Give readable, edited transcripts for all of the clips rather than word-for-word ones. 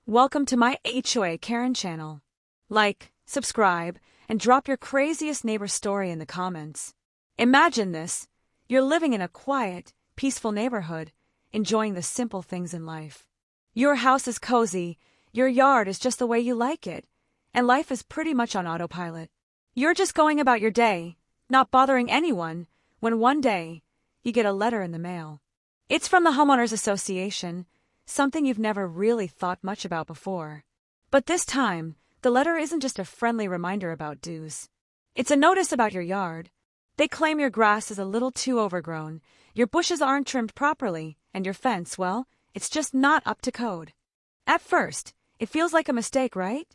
Welcome to my HOA Karen channel. Like, subscribe, and drop your craziest neighbor story in the comments. Imagine this. You're living in a quiet, peaceful neighborhood, enjoying the simple things in life. Your house is cozy, your yard is just the way you like it, and life is pretty much on autopilot. You're just going about your day, not bothering anyone, when one day, you get a letter in the mail. It's from the Homeowners Association, something you've never really thought much about before. But this time, the letter isn't just a friendly reminder about dues. It's a notice about your yard. They claim your grass is a little too overgrown, your bushes aren't trimmed properly, and your fence, well, it's just not up to code. At first, it feels like a mistake, right?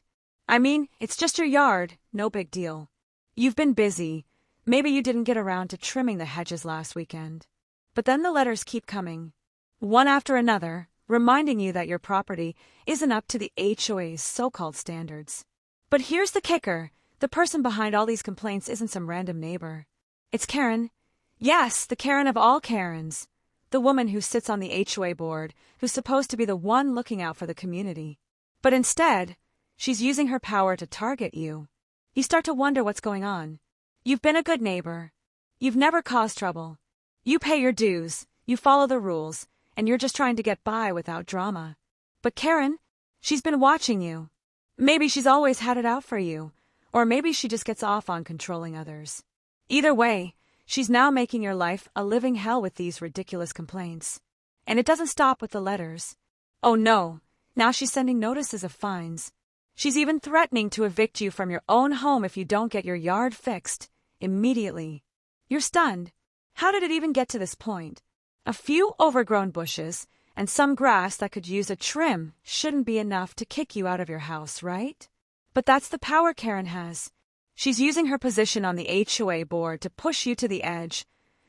I mean, it's just your yard, no big deal. You've been busy. Maybe you didn't get around to trimming the hedges last weekend. But then the letters keep coming, one after another, reminding you that your property isn't up to the HOA's so-called standards. But here's the kicker. The person behind all these complaints isn't some random neighbor. It's Karen. Yes, the Karen of all Karens. The woman who sits on the HOA board, who's supposed to be the one looking out for the community. But instead, she's using her power to target you. You start to wonder what's going on. You've been a good neighbor. You've never caused trouble. You pay your dues, you follow the rules, and you're just trying to get by without drama. But Karen, she's been watching you. Maybe she's always had it out for you, or maybe she just gets off on controlling others. Either way, she's now making your life a living hell with these ridiculous complaints. And it doesn't stop with the letters. Oh no, now she's sending notices of fines. She's even threatening to evict you from your own home if you don't get your yard fixed immediately. You're stunned. How did it even get to this point? A few overgrown bushes and some grass that could use a trim shouldn't be enough to kick you out of your house, right? But that's the power Karen has. She's using her position on the HOA board to push you to the edge,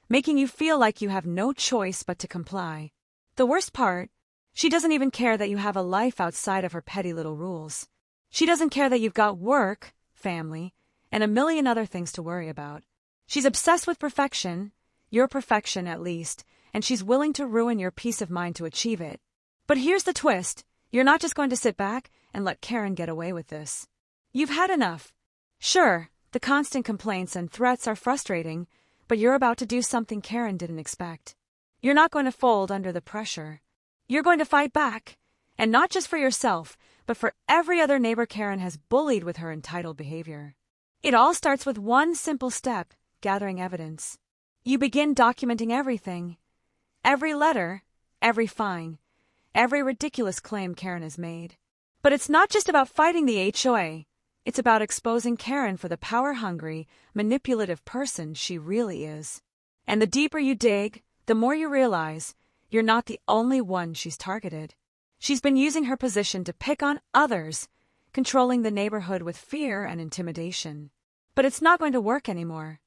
making you feel like you have no choice but to comply. The worst part, she doesn't even care that you have a life outside of her petty little rules. She doesn't care that you've got work, family, and a million other things to worry about. She's obsessed with perfection, your perfection at least, and she's willing to ruin your peace of mind to achieve it. But here's the twist. You're not just going to sit back and let Karen get away with this. You've had enough. Sure, the constant complaints and threats are frustrating, but you're about to do something Karen didn't expect. You're not going to fold under the pressure. You're going to fight back, and not just for yourself, but for every other neighbor Karen has bullied with her entitled behavior. It all starts with one simple step, gathering evidence. You begin documenting everything. Every letter, every fine, every ridiculous claim Karen has made. But it's not just about fighting the HOA. It's about exposing Karen for the power-hungry, manipulative person she really is. And the deeper you dig, the more you realize you're not the only one she's targeted. She's been using her position to pick on others, controlling the neighborhood with fear and intimidation. But it's not going to work anymore.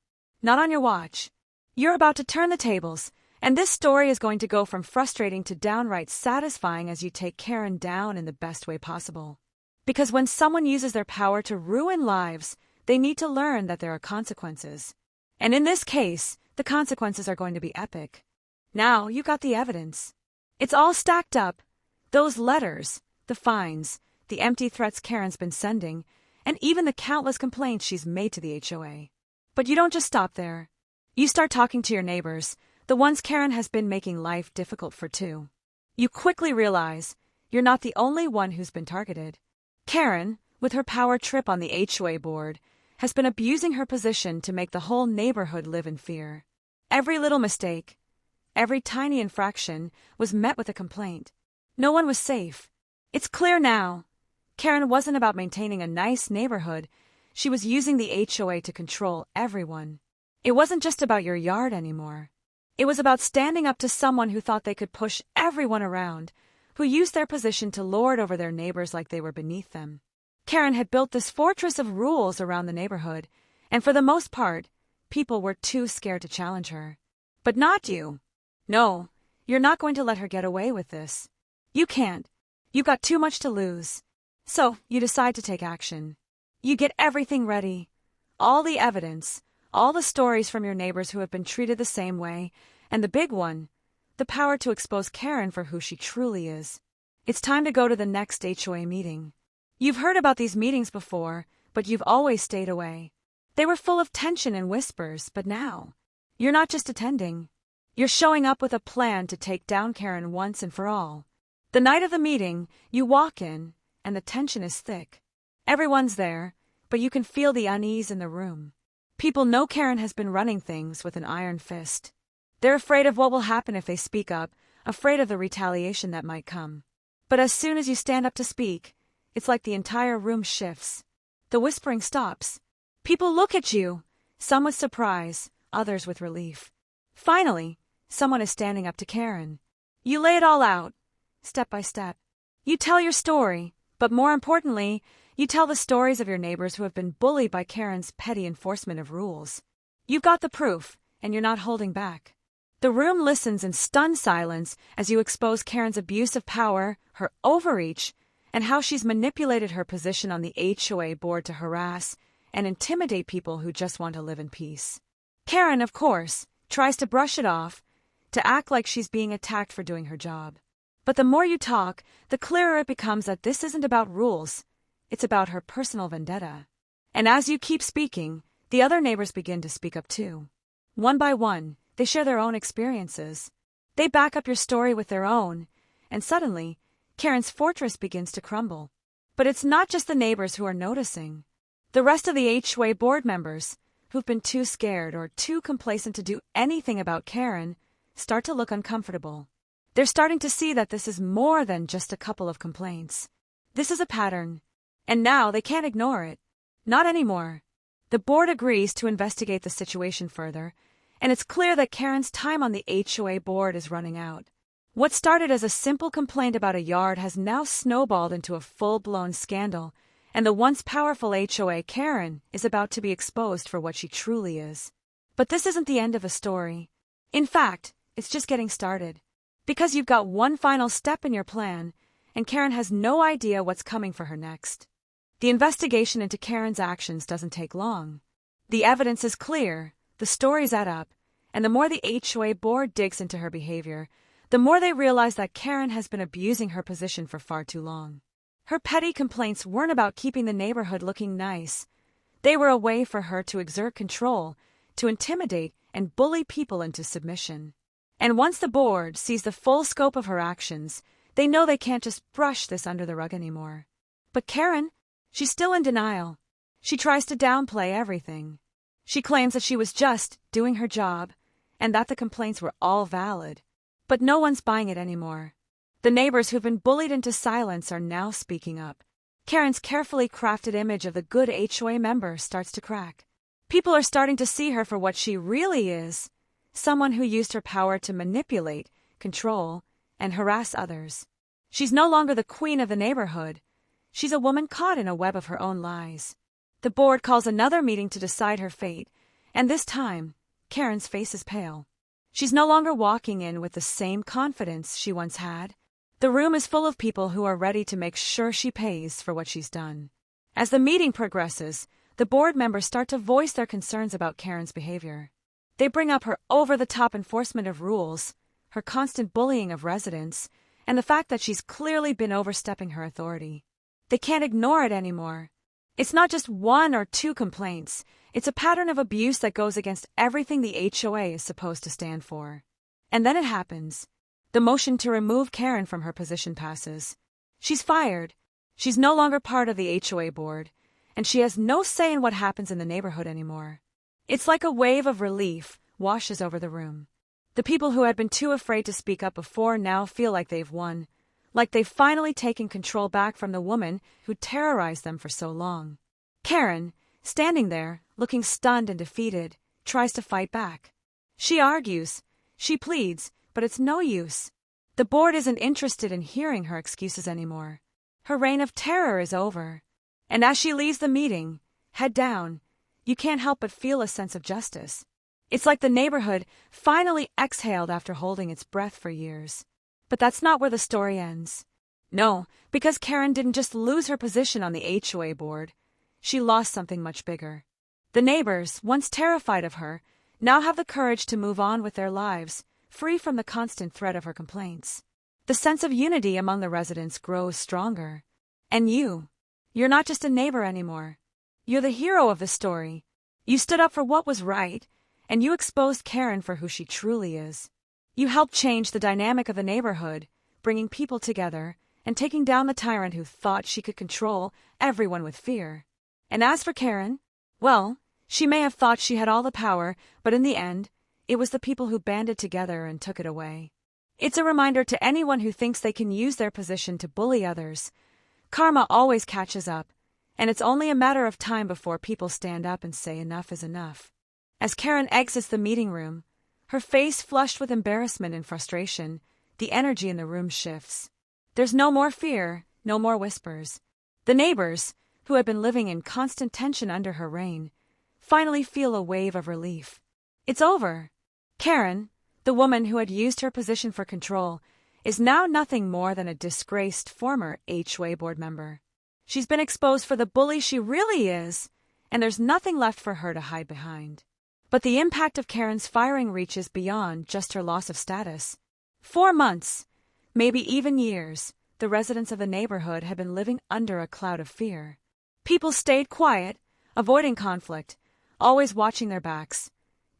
Not on your watch. You're about to turn the tables, and this story is going to go from frustrating to downright satisfying as you take Karen down in the best way possible. Because when someone uses their power to ruin lives, they need to learn that there are consequences. And in this case, the consequences are going to be epic. Now you got the evidence. It's all stacked up. Those letters, the fines, the empty threats Karen's been sending, and even the countless complaints she's made to the HOA. But you don't just stop there. You start talking to your neighbors, the ones Karen has been making life difficult for too. You quickly realize you're not the only one who's been targeted. Karen, with her power trip on the HOA board, has been abusing her position to make the whole neighborhood live in fear. Every little mistake, every tiny infraction was met with a complaint. No one was safe. It's clear now. Karen wasn't about maintaining a nice neighborhood. She was using the HOA to control everyone. It wasn't just about your yard anymore. It was about standing up to someone who thought they could push everyone around, who used their position to lord over their neighbors like they were beneath them. Karen had built this fortress of rules around the neighborhood, and for the most part, people were too scared to challenge her. But not you. No, you're not going to let her get away with this. You can't. You've got too much to lose. So, you decide to take action. You get everything ready. All the evidence, all the stories from your neighbors who have been treated the same way, and the big one, the power to expose Karen for who she truly is. It's time to go to the next HOA meeting. You've heard about these meetings before, but you've always stayed away. They were full of tension and whispers, but now, you're not just attending. You're showing up with a plan to take down Karen once and for all. The night of the meeting, you walk in, and the tension is thick. Everyone's there, but you can feel the unease in the room. People know Karen has been running things with an iron fist. They're afraid of what will happen if they speak up, afraid of the retaliation that might come. But as soon as you stand up to speak, it's like the entire room shifts. The whispering stops. People look at you, some with surprise, others with relief. Finally, someone is standing up to Karen. You lay it all out, step by step. You tell your story, but more importantly, you tell the stories of your neighbors who have been bullied by Karen's petty enforcement of rules. You've got the proof, and you're not holding back. The room listens in stunned silence as you expose Karen's abuse of power, her overreach, and how she's manipulated her position on the HOA board to harass and intimidate people who just want to live in peace. Karen, of course, tries to brush it off, to act like she's being attacked for doing her job. But the more you talk, the clearer it becomes that this isn't about rules. It's about her personal vendetta. And as you keep speaking, the other neighbors begin to speak up too. One by one, they share their own experiences. They back up your story with their own, and suddenly, Karen's fortress begins to crumble. But it's not just the neighbors who are noticing. The rest of the HOA board members, who've been too scared or too complacent to do anything about Karen, start to look uncomfortable. They're starting to see that this is more than just a couple of complaints. This is a pattern, and now they can't ignore it. Not anymore. The board agrees to investigate the situation further, and it's clear that Karen's time on the HOA board is running out. What started as a simple complaint about a yard has now snowballed into a full-blown scandal, and the once powerful HOA Karen is about to be exposed for what she truly is. But this isn't the end of a story. In fact, it's just getting started. Because you've got one final step in your plan, and Karen has no idea what's coming for her next. The investigation into Karen's actions doesn't take long. The evidence is clear, the stories add up, and the more the HOA board digs into her behavior, the more they realize that Karen has been abusing her position for far too long. Her petty complaints weren't about keeping the neighborhood looking nice. They were a way for her to exert control, to intimidate and bully people into submission. And once the board sees the full scope of her actions, they know they can't just brush this under the rug anymore. But Karen, she's still in denial. She tries to downplay everything. She claims that she was just doing her job, and that the complaints were all valid. But no one's buying it anymore. The neighbors who've been bullied into silence are now speaking up. Karen's carefully crafted image of the good HOA member starts to crack. People are starting to see her for what she really is, someone who used her power to manipulate, control, and harass others. She's no longer the queen of the neighborhood. She's a woman caught in a web of her own lies. The board calls another meeting to decide her fate, and this time, Karen's face is pale. She's no longer walking in with the same confidence she once had. The room is full of people who are ready to make sure she pays for what she's done. As the meeting progresses, the board members start to voice their concerns about Karen's behavior. They bring up her over-the-top enforcement of rules, her constant bullying of residents, and the fact that she's clearly been overstepping her authority. They can't ignore it anymore. It's not just one or two complaints. It's a pattern of abuse that goes against everything the HOA is supposed to stand for. And then it happens. The motion to remove Karen from her position passes. She's fired. She's no longer part of the HOA board, and she has no say in what happens in the neighborhood anymore. It's like a wave of relief washes over the room. The people who had been too afraid to speak up before now feel like they've won, like they've finally taken control back from the woman who terrorized them for so long. Karen, standing there, looking stunned and defeated, tries to fight back. She argues, she pleads, but it's no use. The board isn't interested in hearing her excuses anymore. Her reign of terror is over. And as she leaves the meeting, head down, you can't help but feel a sense of justice. It's like the neighborhood finally exhaled after holding its breath for years. But that's not where the story ends. No, because Karen didn't just lose her position on the HOA board. She lost something much bigger. The neighbors, once terrified of her, now have the courage to move on with their lives, free from the constant threat of her complaints. The sense of unity among the residents grows stronger. And you're not just a neighbor anymore. You're the hero of the story. You stood up for what was right, and you exposed Karen for who she truly is. You helped change the dynamic of the neighborhood, bringing people together and taking down the tyrant who thought she could control everyone with fear. And as for Karen, well, she may have thought she had all the power, but in the end, it was the people who banded together and took it away. It's a reminder to anyone who thinks they can use their position to bully others. Karma always catches up, and it's only a matter of time before people stand up and say enough is enough. As Karen exits the meeting room, her face flushed with embarrassment and frustration, the energy in the room shifts. There's no more fear, no more whispers. The neighbors, who had been living in constant tension under her reign, finally feel a wave of relief. It's over. Karen, the woman who had used her position for control, is now nothing more than a disgraced former HOA board member. She's been exposed for the bully she really is, and there's nothing left for her to hide behind. But the impact of Karen's firing reaches beyond just her loss of status. 4 months, maybe even years, the residents of the neighborhood had been living under a cloud of fear. People stayed quiet, avoiding conflict, always watching their backs,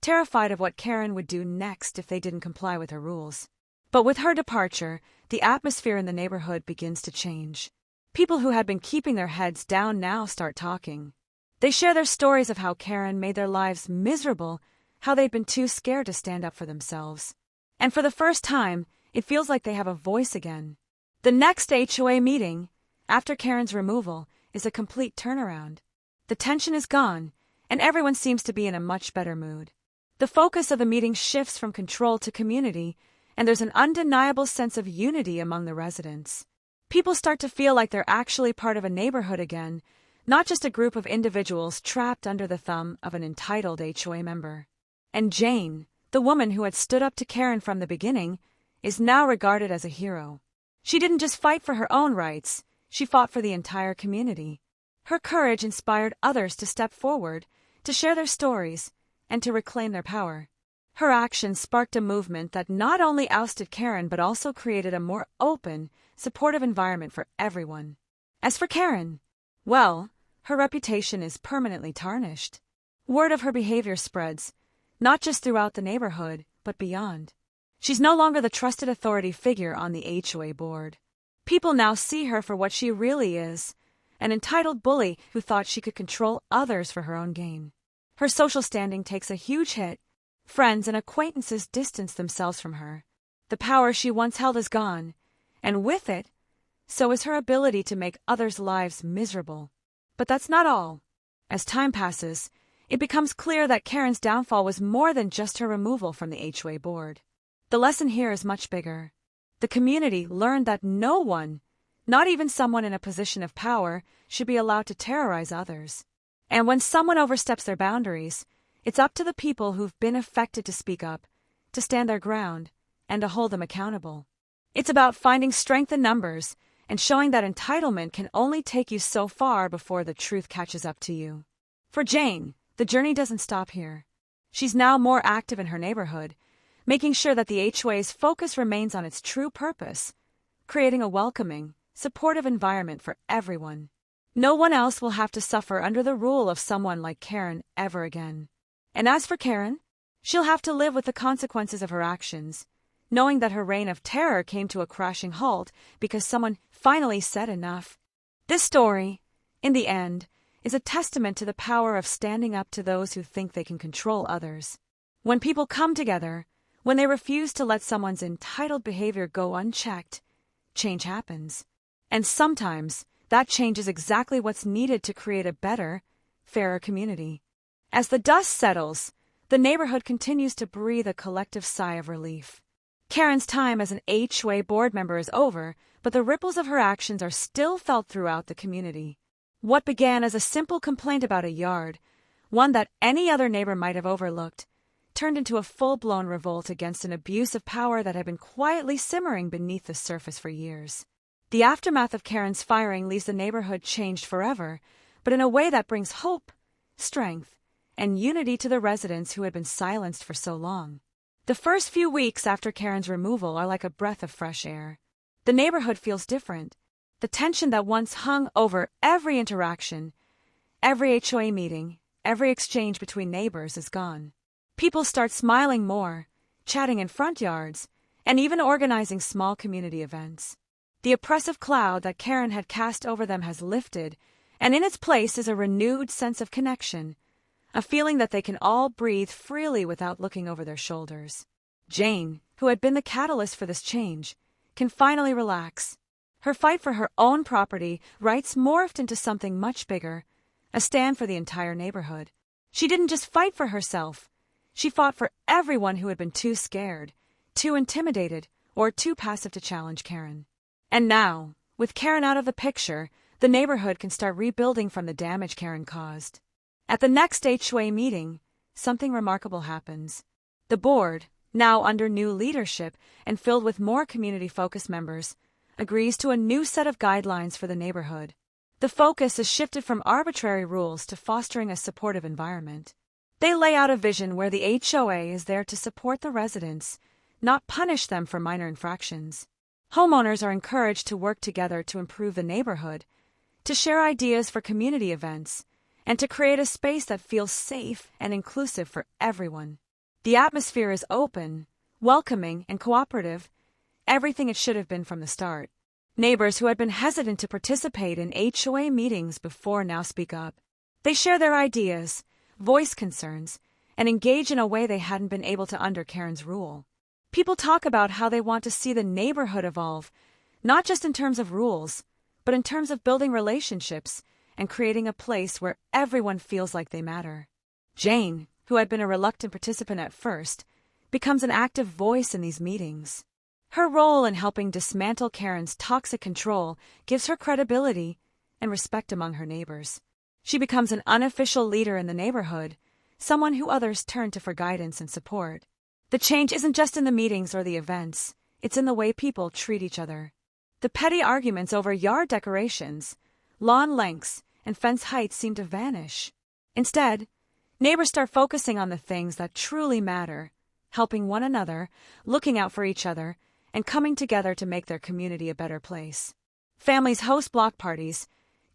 terrified of what Karen would do next if they didn't comply with her rules. But with her departure, the atmosphere in the neighborhood begins to change. People who had been keeping their heads down now start talking. They share their stories of how Karen made their lives miserable, how they'd been too scared to stand up for themselves. And for the first time, it feels like they have a voice again. The next HOA meeting, after Karen's removal, is a complete turnaround. The tension is gone, and everyone seems to be in a much better mood. The focus of the meeting shifts from control to community, and there's an undeniable sense of unity among the residents. People start to feel like they're actually part of a neighborhood again, not just a group of individuals trapped under the thumb of an entitled HOA member. And Jane, the woman who had stood up to Karen from the beginning, is now regarded as a hero. She didn't just fight for her own rights, she fought for the entire community. Her courage inspired others to step forward, to share their stories, and to reclaim their power. Her actions sparked a movement that not only ousted Karen but also created a more open, supportive environment for everyone. As for Karen, well, her reputation is permanently tarnished. Word of her behavior spreads, not just throughout the neighborhood, but beyond. She's no longer the trusted authority figure on the HOA board. People now see her for what she really is, an entitled bully who thought she could control others for her own gain. Her social standing takes a huge hit. Friends and acquaintances distance themselves from her. The power she once held is gone, and with it, so is her ability to make others' lives miserable. But that's not all. As time passes, it becomes clear that Karen's downfall was more than just her removal from the HOA board. The lesson here is much bigger. The community learned that no one, not even someone in a position of power, should be allowed to terrorize others. And when someone oversteps their boundaries, it's up to the people who've been affected to speak up, to stand their ground, and to hold them accountable. It's about finding strength in numbers and showing that entitlement can only take you so far before the truth catches up to you. For Jane, the journey doesn't stop here. She's now more active in her neighborhood, making sure that the HOA's focus remains on its true purpose, creating a welcoming, supportive environment for everyone. No one else will have to suffer under the rule of someone like Karen ever again. And as for Karen, she'll have to live with the consequences of her actions, knowing that her reign of terror came to a crashing halt because someone finally said enough. This story, in the end, is a testament to the power of standing up to those who think they can control others. When people come together, when they refuse to let someone's entitled behavior go unchecked, change happens. And sometimes, that change is exactly what's needed to create a better, fairer community. As the dust settles, the neighborhood continues to breathe a collective sigh of relief. Karen's time as an HOA board member is over, but the ripples of her actions are still felt throughout the community. What began as a simple complaint about a yard, one that any other neighbor might have overlooked, turned into a full-blown revolt against an abuse of power that had been quietly simmering beneath the surface for years. The aftermath of Karen's firing leaves the neighborhood changed forever, but in a way that brings hope, strength, and unity to the residents who had been silenced for so long. The first few weeks after Karen's removal are like a breath of fresh air. the neighborhood feels different. The tension that once hung over every interaction, every HOA meeting, every exchange between neighbors is gone. People start smiling more, chatting in front yards, and even organizing small community events. The oppressive cloud that Karen had cast over them has lifted, and in its place is a renewed sense of connection, a feeling that they can all breathe freely without looking over their shoulders. Jane, who had been the catalyst for this change, can finally relax. Her fight for her own property rights morphed into something much bigger, a stand for the entire neighborhood. She didn't just fight for herself. She fought for everyone who had been too scared, too intimidated, or too passive to challenge Karen. And now, with Karen out of the picture, the neighborhood can start rebuilding from the damage Karen caused. At the next HOA meeting, something remarkable happens. The board, now under new leadership and filled with more community-focused members, agrees to a new set of guidelines for the neighborhood. The focus is shifted from arbitrary rules to fostering a supportive environment. They lay out a vision where the HOA is there to support the residents, not punish them for minor infractions. Homeowners are encouraged to work together to improve the neighborhood, to share ideas for community events, and to create a space that feels safe and inclusive for everyone. The atmosphere is open, welcoming, and cooperative, everything it should have been from the start. Neighbors who had been hesitant to participate in HOA meetings before now speak up. They share their ideas, voice concerns, and engage in a way they hadn't been able to under Karen's rule. People talk about how they want to see the neighborhood evolve, not just in terms of rules, but in terms of building relationships and creating a place where everyone feels like they matter. Jane, who had been a reluctant participant at first, becomes an active voice in these meetings. Her role in helping dismantle Karen's toxic control gives her credibility and respect among her neighbors. She becomes an unofficial leader in the neighborhood, someone who others turn to for guidance and support. The change isn't just in the meetings or the events, it's in the way people treat each other. The petty arguments over yard decorations, lawn lengths, and fence heights seem to vanish. Instead, neighbors start focusing on the things that truly matter, helping one another, looking out for each other, and coming together to make their community a better place. Families host block parties,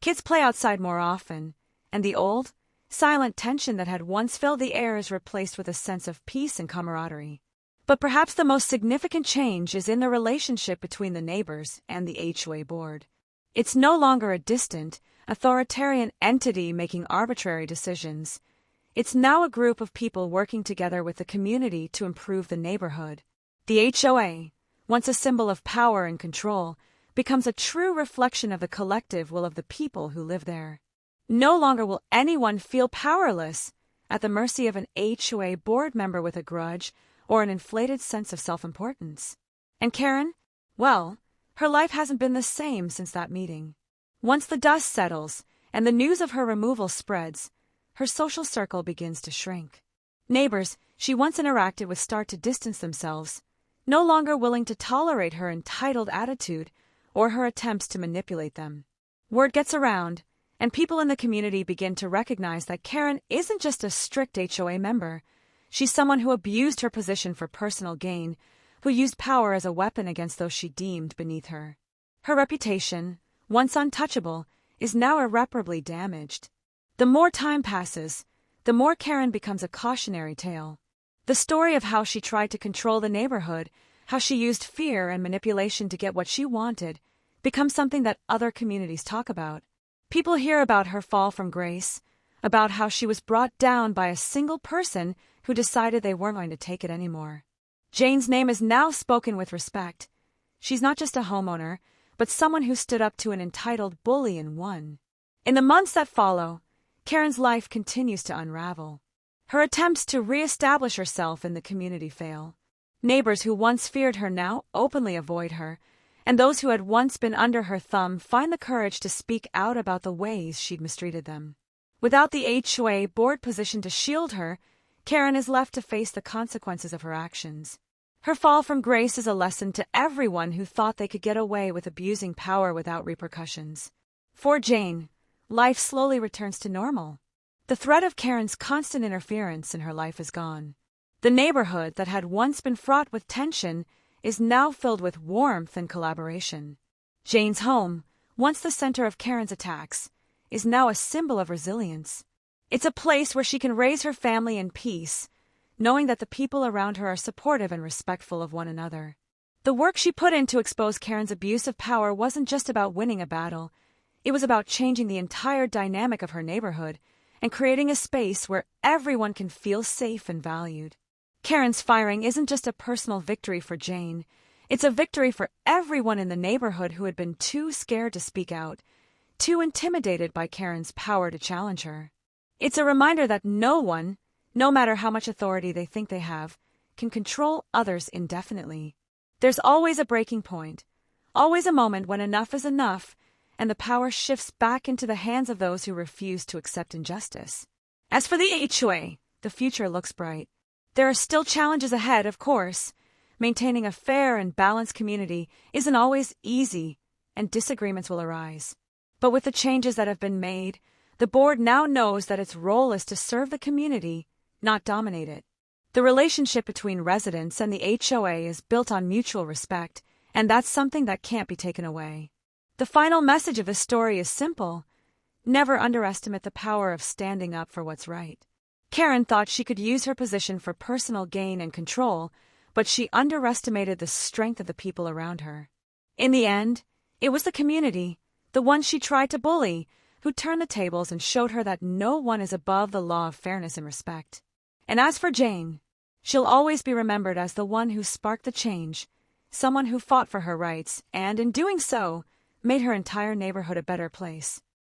kids play outside more often, and the old, silent tension that had once filled the air is replaced with a sense of peace and camaraderie. But perhaps the most significant change is in the relationship between the neighbors and the HOA board. It's no longer a distant, authoritarian entity making arbitrary decisions. It's now a group of people working together with the community to improve the neighborhood. The HOA, once a symbol of power and control, becomes a true reflection of the collective will of the people who live there. No longer will anyone feel powerless, at the mercy of an HOA board member with a grudge or an inflated sense of self-importance. And Karen? Well, her life hasn't been the same since that meeting. Once the dust settles and the news of her removal spreads, her social circle begins to shrink. Neighbors she once interacted with start to distance themselves, no longer willing to tolerate her entitled attitude or her attempts to manipulate them. Word gets around, and people in the community begin to recognize that Karen isn't just a strict HOA member. She's someone who abused her position for personal gain, who used power as a weapon against those she deemed beneath her. Her reputation, once untouchable, is now irreparably damaged. The more time passes, the more Karen becomes a cautionary tale. The story of how she tried to control the neighborhood, how she used fear and manipulation to get what she wanted, becomes something that other communities talk about. People hear about her fall from grace, about how she was brought down by a single person who decided they weren't going to take it anymore. Jane's name is now spoken with respect. She's not just a homeowner, but someone who stood up to an entitled bully and won. In the months that follow, Karen's life continues to unravel. Her attempts to re-establish herself in the community fail. Neighbors who once feared her now openly avoid her, and those who had once been under her thumb find the courage to speak out about the ways she'd mistreated them. Without the HOA board position to shield her, Karen is left to face the consequences of her actions. Her fall from grace is a lesson to everyone who thought they could get away with abusing power without repercussions. For Jane, life slowly returns to normal. The threat of Karen's constant interference in her life is gone. The neighborhood that had once been fraught with tension is now filled with warmth and collaboration. Jane's home, once the center of Karen's attacks, is now a symbol of resilience. It's a place where she can raise her family in peace, knowing that the people around her are supportive and respectful of one another. The work she put in to expose Karen's abuse of power wasn't just about winning a battle. It was about changing the entire dynamic of her neighborhood and creating a space where everyone can feel safe and valued. Karen's firing isn't just a personal victory for Jane. It's a victory for everyone in the neighborhood who had been too scared to speak out, too intimidated by Karen's power to challenge her. It's a reminder that no one, no matter how much authority they think they have, can control others indefinitely. There's always a breaking point, always a moment when enough is enough, and the power shifts back into the hands of those who refuse to accept injustice. As for the HOA, the future looks bright. There are still challenges ahead, of course. Maintaining a fair and balanced community isn't always easy, and disagreements will arise. But with the changes that have been made, the board now knows that its role is to serve the community, not dominate it. The relationship between residents and the HOA is built on mutual respect, and that's something that can't be taken away. The final message of this story is simple. Never underestimate the power of standing up for what's right. Karen thought she could use her position for personal gain and control, but she underestimated the strength of the people around her. In the end, it was the community, the ones she tried to bully, who turned the tables and showed her that no one is above the law of fairness and respect. And as for Jane, she'll always be remembered as the one who sparked the change, someone who fought for her rights and, in doing so, made her entire neighborhood a better place.